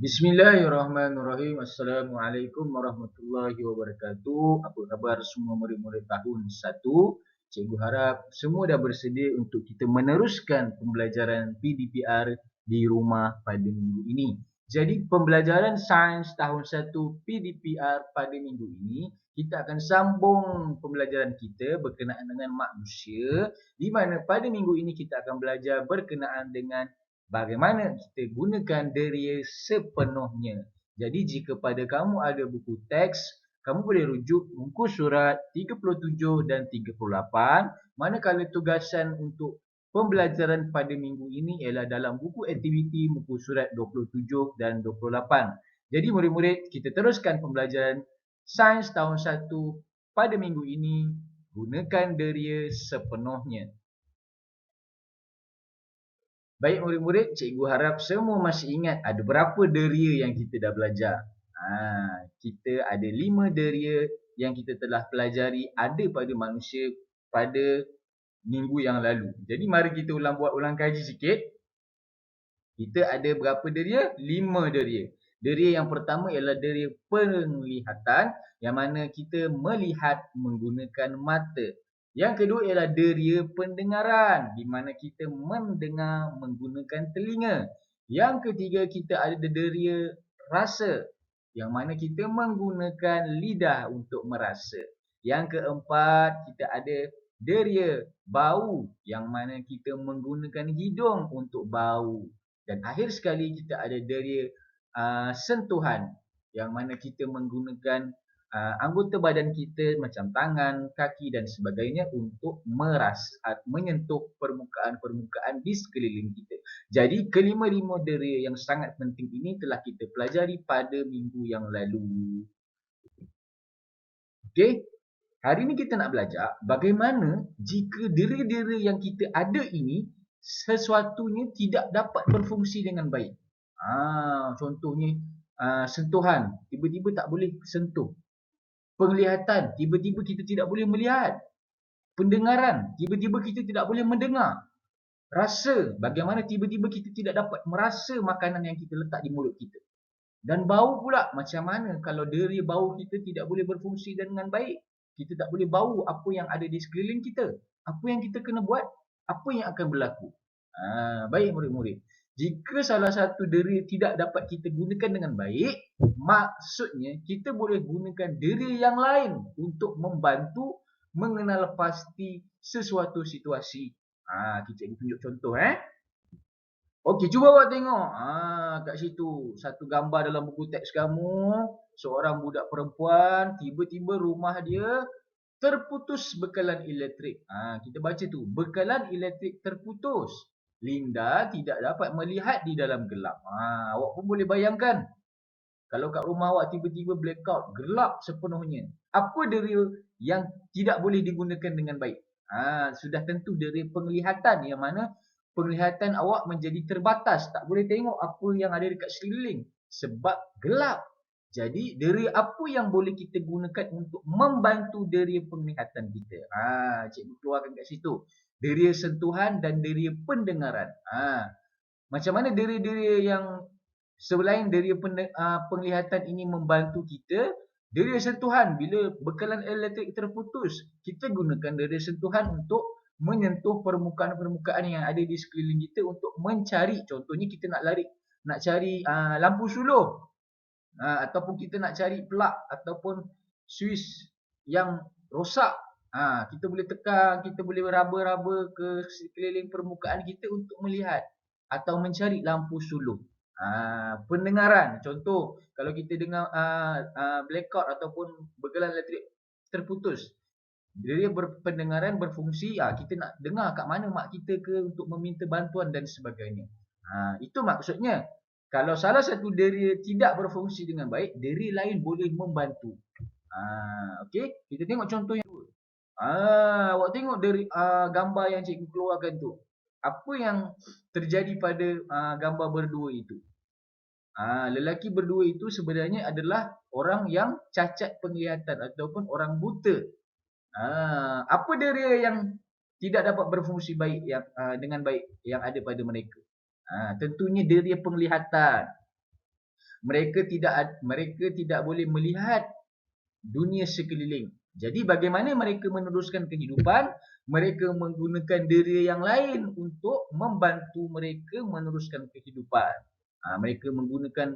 Bismillahirrahmanirrahim. Assalamualaikum warahmatullahi wabarakatuh. Apa khabar semua murid-murid tahun 1? Cikgu harap semua dah bersedia untuk kita meneruskan pembelajaran PDPR di rumah pada minggu ini. Jadi pembelajaran sains tahun 1 PDPR pada minggu ini, kita akan sambung pembelajaran kita berkenaan dengan manusia, di mana pada minggu ini kita akan belajar berkenaan dengan bagaimana kita gunakan deria sepenuhnya. Jadi jika pada kamu ada buku teks, kamu boleh rujuk muka surat 37 dan 38, manakala tugasan untuk pembelajaran pada minggu ini ialah dalam buku aktiviti muka surat 27 dan 28. Jadi murid-murid, kita teruskan pembelajaran sains tahun 1 pada minggu ini, gunakan deria sepenuhnya. Baik murid-murid, cikgu harap semua masih ingat ada berapa deria yang kita dah belajar. Kita ada 5 deria yang kita telah pelajari ada pada manusia pada minggu yang lalu. Jadi mari kita buat ulang kaji sikit. Kita ada berapa deria? 5 deria. Deria yang pertama ialah deria penglihatan, yang mana kita melihat menggunakan mata. Yang kedua ialah deria pendengaran, di mana kita mendengar menggunakan telinga. Yang ketiga kita ada deria rasa, yang mana kita menggunakan lidah untuk merasa. Yang keempat kita ada deria bau, yang mana kita menggunakan hidung untuk bau. Dan akhir sekali kita ada deria sentuhan, yang mana kita menggunakan anggota badan kita macam tangan, kaki dan sebagainya untuk menyentuh permukaan-permukaan di sekeliling kita. Jadi kelima-lima deria yang sangat penting ini telah kita pelajari pada minggu yang lalu. Okey, hari ini kita nak belajar bagaimana jika deria-deria yang kita ada ini sesuatunya tidak dapat berfungsi dengan baik. Contohnya sentuhan, tiba-tiba tak boleh sentuh. Penglihatan, tiba-tiba kita tidak boleh melihat. Pendengaran, tiba-tiba kita tidak boleh mendengar. Rasa, bagaimana tiba-tiba kita tidak dapat merasa makanan yang kita letak di mulut kita. Dan bau pula, macam mana kalau deria bau kita tidak boleh berfungsi dengan baik. Kita tak boleh bau apa yang ada di sekeliling kita. Apa yang kita kena buat? Apa yang akan berlaku? Baik murid-murid. Jika salah satu deria tidak dapat kita gunakan dengan baik, maksudnya kita boleh gunakan deria yang lain untuk membantu mengenal pasti sesuatu situasi. Kita tunjuk contoh. Okey, cuba awak tengok. Kat situ satu gambar dalam buku teks kamu, seorang budak perempuan, tiba-tiba rumah dia terputus bekalan elektrik. Kita baca tu, bekalan elektrik terputus. Linda tidak dapat melihat di dalam gelap. Awak pun boleh bayangkan, kalau kat rumah awak tiba-tiba blackout, gelap sepenuhnya. Apa deria yang tidak boleh digunakan dengan baik? Sudah tentu deria penglihatan, yang mana penglihatan awak menjadi terbatas, tak boleh tengok apa yang ada dekat sekeliling sebab gelap. Jadi deria apa yang boleh kita gunakan untuk membantu deria penglihatan kita? Cikgu keluarkan kat situ. Deria sentuhan dan deria pendengaran. Macam mana deria-deria yang selain deria penglihatan ini membantu kita? Deria sentuhan, bila bekalan elektrik terputus, kita gunakan deria sentuhan untuk menyentuh permukaan-permukaan yang ada di sekeliling kita untuk mencari, contohnya kita nak cari lampu suluh, ataupun kita nak cari plug ataupun suis yang rosak. Kita boleh tekan, kita boleh raba-raba ke sekeliling permukaan kita untuk melihat atau mencari lampu suluh. Pendengaran, contoh kalau kita dengar blackout ataupun bekalan elektrik terputus, dia pendengaran berfungsi, kita nak dengar kat mana mak kita ke untuk meminta bantuan dan sebagainya. Itu maksudnya. Kalau salah satu deria tidak berfungsi dengan baik, deria lain boleh membantu. Okey, kita tengok contoh yang dua. Awak tengok dari gambar yang cikgu keluarkan tu. Apa yang terjadi pada gambar berdua itu? Lelaki berdua itu sebenarnya adalah orang yang cacat penglihatan ataupun orang buta. Apa deria yang tidak dapat berfungsi baik yang dengan baik yang ada pada mereka? Tentunya deria penglihatan. Mereka tidak boleh melihat dunia sekeliling. Jadi bagaimana mereka meneruskan kehidupan? Mereka menggunakan diri yang lain untuk membantu mereka meneruskan kehidupan. Mereka menggunakan,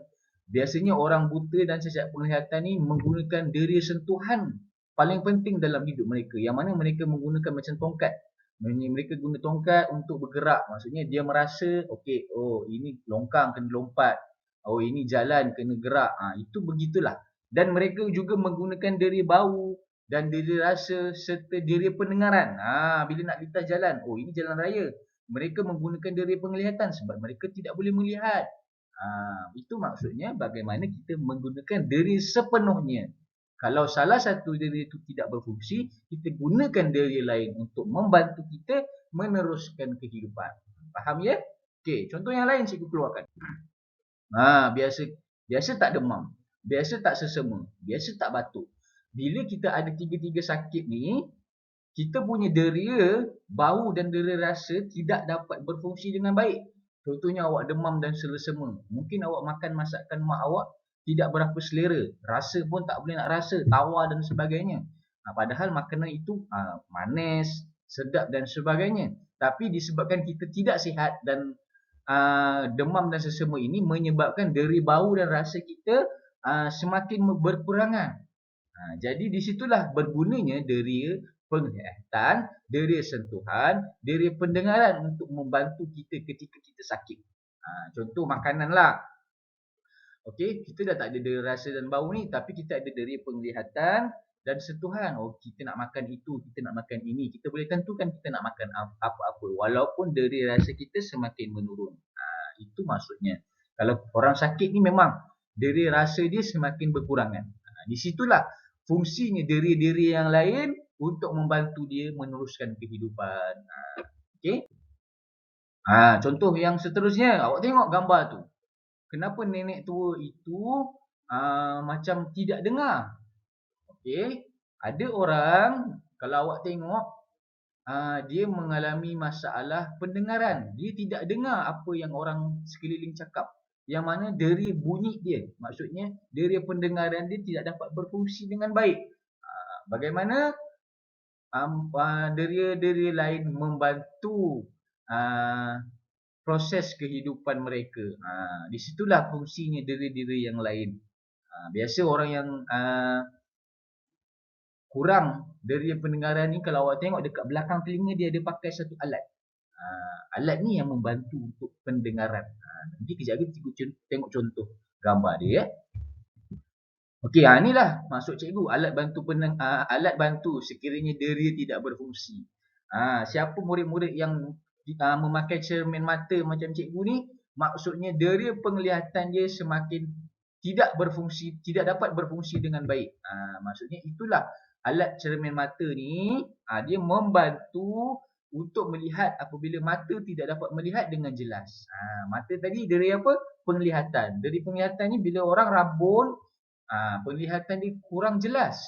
biasanya orang buta dan cacat penglihatan ni menggunakan diri sentuhan paling penting dalam hidup mereka. Yang mana mereka menggunakan macam tongkat. Mereka guna tongkat untuk bergerak. Maksudnya dia merasa, okey, oh ini longkang kena lompat. Oh ini jalan kena gerak. Itu begitulah. Dan mereka juga menggunakan diri bau dan diri rasa serta diri pendengaran. Bila nak lintas jalan, oh ini jalan raya. Mereka menggunakan diri penglihatan sebab mereka tidak boleh melihat. Itu maksudnya bagaimana kita menggunakan diri sepenuhnya. Kalau salah satu diri itu tidak berfungsi, kita gunakan diri lain untuk membantu kita meneruskan kehidupan. Faham ya? Okey, contoh yang lain cikgu keluarkan. Biasa biasa tak demam, biasa tak sesama, biasa tak batuk. Bila kita ada tiga-tiga sakit ni, kita punya deria, bau dan deria rasa tidak dapat berfungsi dengan baik. Contohnya awak demam dan selesema. Mungkin awak makan masakan mak awak tidak berapa selera. Rasa pun tak boleh nak rasa, tawar dan sebagainya. Padahal makanan itu manis, sedap dan sebagainya. Tapi disebabkan kita tidak sihat dan demam dan sesama ini menyebabkan deri bau dan rasa kita semakin berkurangan. Jadi di situlah bergunanya deria penglihatan, deria sentuhan, deria pendengaran untuk membantu kita ketika kita sakit. Contoh makanan lah. Okey, kita dah tak ada deria rasa dan bau ni, tapi kita ada deria penglihatan dan sentuhan. Oh, kita nak makan itu, kita nak makan ini. Kita boleh tentukan kita nak makan apa-apa walaupun deria rasa kita semakin menurun. Itu maksudnya. Kalau orang sakit ni memang deria rasa dia semakin berkurangan. Di situlah fungsinya diri-diri yang lain untuk membantu dia meneruskan kehidupan. Okey. Contoh yang seterusnya, awak tengok gambar tu. Kenapa nenek tua itu macam tidak dengar? Okey. Ada orang, kalau awak tengok, dia mengalami masalah pendengaran. Dia tidak dengar apa yang orang sekeliling cakap. Yang mana deri bunyi dia. Maksudnya, deri pendengaran dia tidak dapat berfungsi dengan baik. Bagaimana deri-deri lain membantu proses kehidupan mereka. Di situlah fungsinya diri-diri yang lain. Biasa orang yang kurang dari pendengaran ni, kalau awak tengok dekat belakang telinga dia ada pakai satu alat. Alat ni yang membantu untuk pendengaran. Nanti kejap lagi cikgu tengok contoh gambar dia. Okey, inilah maksud cikgu, alat bantu sekiranya deria tidak berfungsi. Siapa murid-murid yang memakai cermin mata macam cikgu ni, maksudnya deria penglihatan dia semakin tidak berfungsi, tidak dapat berfungsi dengan baik. Maksudnya itulah alat cermin mata ni, dia membantu untuk melihat apabila mata tidak dapat melihat dengan jelas. Mata tadi deria apa? Penglihatan. Dari penglihatan ni bila orang rabun, penglihatan dia kurang jelas.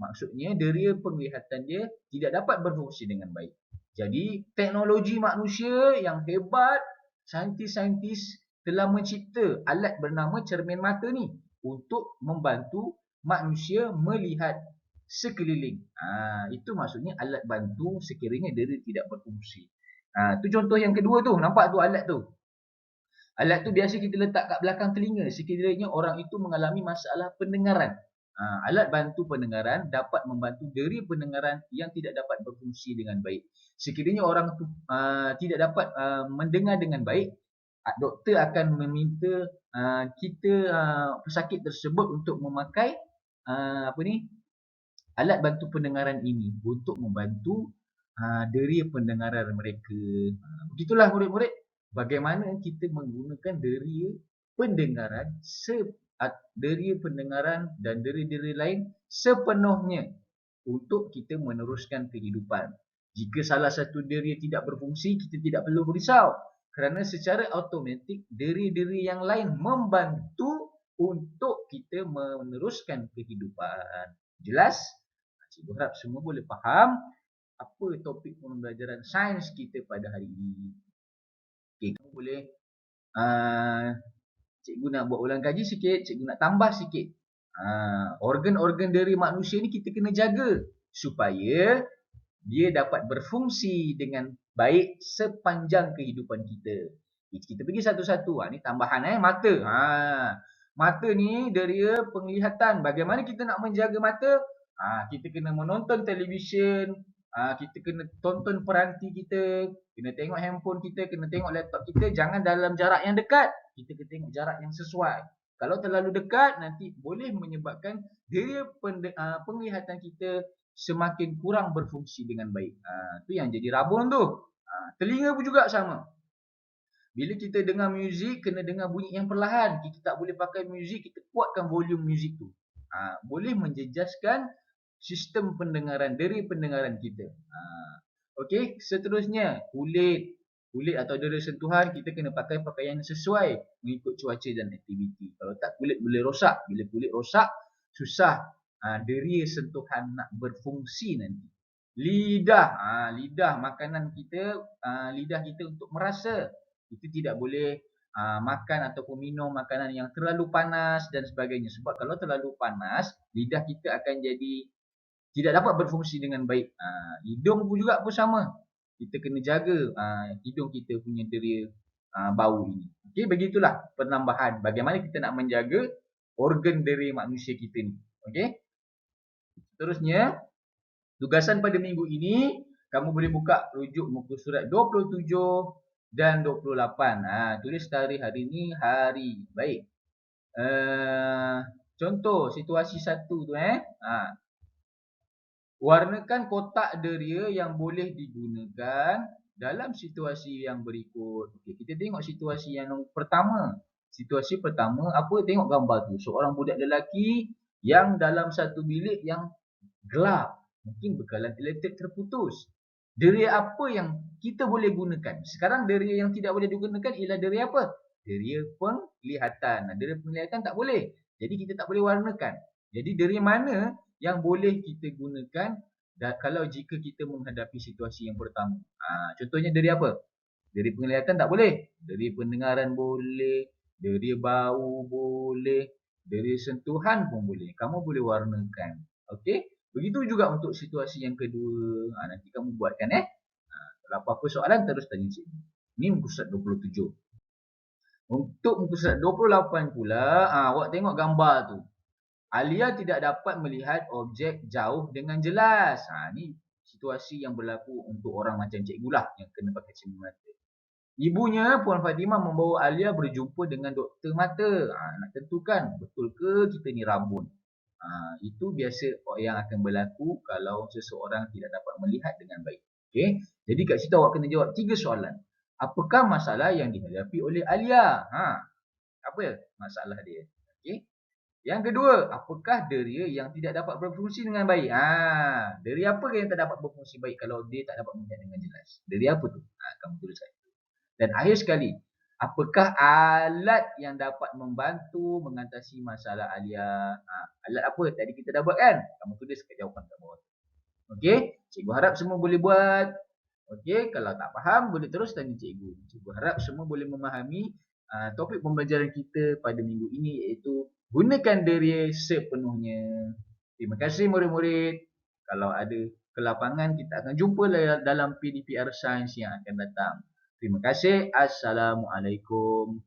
Maksudnya deria penglihatan dia tidak dapat berfungsi dengan baik. Jadi teknologi manusia yang hebat, saintis-saintis telah mencipta alat bernama cermin mata ni untuk membantu manusia melihat sekeliling. Itu maksudnya alat bantu sekiranya deria tidak berfungsi. Tu contoh yang kedua tu, nampak tu alat tu. Alat tu biasa kita letak kat belakang telinga sekiranya orang itu mengalami masalah pendengaran. Alat bantu pendengaran dapat membantu deri pendengaran yang tidak dapat berfungsi dengan baik. Sekiranya orang itu tidak dapat mendengar dengan baik, doktor akan meminta kita pesakit tersebut untuk memakai alat bantu pendengaran ini untuk membantu deri pendengaran mereka. Begitulah murid-murid, bagaimana kita menggunakan deria pendengaran, deria pendengaran dan deri-deri lain sepenuhnya untuk kita meneruskan kehidupan. Jika salah satu deria tidak berfungsi, kita tidak perlu risau kerana secara automatik deri-deri yang lain membantu untuk kita meneruskan kehidupan. Jelas? Cikgu harap semua boleh faham apa topik pembelajaran sains kita pada hari ini. Okay, kamu boleh Cikgu nak buat ulang kaji sikit, cikgu nak tambah sikit. Organ-organ diri manusia ni kita kena jaga supaya dia dapat berfungsi dengan baik sepanjang kehidupan kita. Kita pergi satu-satu. Ni tambahan mata. Mata ni dia penglihatan. Bagaimana kita nak menjaga mata? Kita kena menonton televisyen, kita kena tonton peranti kita, kena tengok handphone kita, kena tengok laptop kita, jangan dalam jarak yang dekat. Kita kena tengok jarak yang sesuai. Kalau terlalu dekat nanti boleh menyebabkan dia penglihatan kita semakin kurang berfungsi dengan baik. Tu yang jadi rabun tu. Telinga pun juga sama. Bila kita dengar muzik, kena dengar bunyi yang perlahan. Kita tak boleh pakai muzik, kita kuatkan volume muzik tu. Boleh menjejaskan sistem pendengaran, deri pendengaran kita. Okey, seterusnya kulit atau dera sentuhan kita kena pakai pakaian yang sesuai mengikut cuaca dan aktiviti. Kalau tak kulit boleh rosak. Bila kulit rosak, susah deri sentuhan nak berfungsi nanti. Lidah makanan kita, lidah kita untuk merasa. Kita tidak boleh makan ataupun minum makanan yang terlalu panas dan sebagainya. Sebab kalau terlalu panas, lidah kita akan jadi tidak dapat berfungsi dengan baik. Hidung pun juga pun sama. Kita kena jaga hidung kita punya dera bau ini. Okey, begitulah penambahan bagaimana kita nak menjaga organ dera manusia kita ni. Okey. Seterusnya, tugasan pada minggu ini kamu boleh buka rujuk muka surat 27 dan 28. Tulis tarikh hari ni hari. Baik. Contoh situasi 1 tu warnakan kotak deria yang boleh digunakan dalam situasi yang berikut. Okey, kita tengok situasi yang pertama. Situasi pertama, apa? Tengok gambar tu. Seorang budak lelaki yang dalam satu bilik yang gelap. Mungkin bekalan elektrik terputus. Deria apa yang kita boleh gunakan? Sekarang deria yang tidak boleh digunakan ialah deria apa? Deria penglihatan. Deria penglihatan tak boleh. Jadi kita tak boleh warnakan. Jadi deria mana yang boleh kita gunakan kalau jika kita menghadapi situasi yang pertama? Contohnya deria apa? Deria penglihatan tak boleh. Deria pendengaran boleh. Deria bau boleh. Deria sentuhan pun boleh. Kamu boleh warnakan. Okey? Begitu juga untuk situasi yang kedua. Nanti kamu buatkan Kalau apa-apa soalan terus tanya cikgu. Ini muka surat 27. Untuk muka surat 28 pula, awak tengok gambar tu. Alia tidak dapat melihat objek jauh dengan jelas. Ni situasi yang berlaku untuk orang macam cikgu lah yang kena pakai cermin mata. Ibunya, Puan Fatimah membawa Alia berjumpa dengan doktor mata. Nak tentukan betul ke kita ni rabun. Itu biasa yang akan berlaku kalau seseorang tidak dapat melihat dengan baik. Okay? Jadi kat situ awak kena jawab 3 soalan. Apakah masalah yang dihadapi oleh Alia? Apa masalah dia? Okay? Yang kedua, apakah deria yang tidak dapat berfungsi dengan baik? Deria apa yang tak dapat berfungsi baik kalau dia tak dapat melihat dengan jelas? Deria apa tu? Kamu tuliskan. Dan akhir sekali, apakah alat yang dapat membantu mengatasi masalah Alia? Alat apa? Tadi kita dah buat kan? Kamu tulis kat jawapan kat bawah. Okey? Cikgu harap semua boleh buat. Okey? Kalau tak faham, boleh terus tanya cikgu. Cikgu harap semua boleh memahami topik pembelajaran kita pada minggu ini iaitu gunakan deria sepenuhnya. Terima kasih murid-murid. Kalau ada kelapangan, kita akan jumpa dalam PDPR Sains yang akan datang. Terima kasih. Assalamualaikum.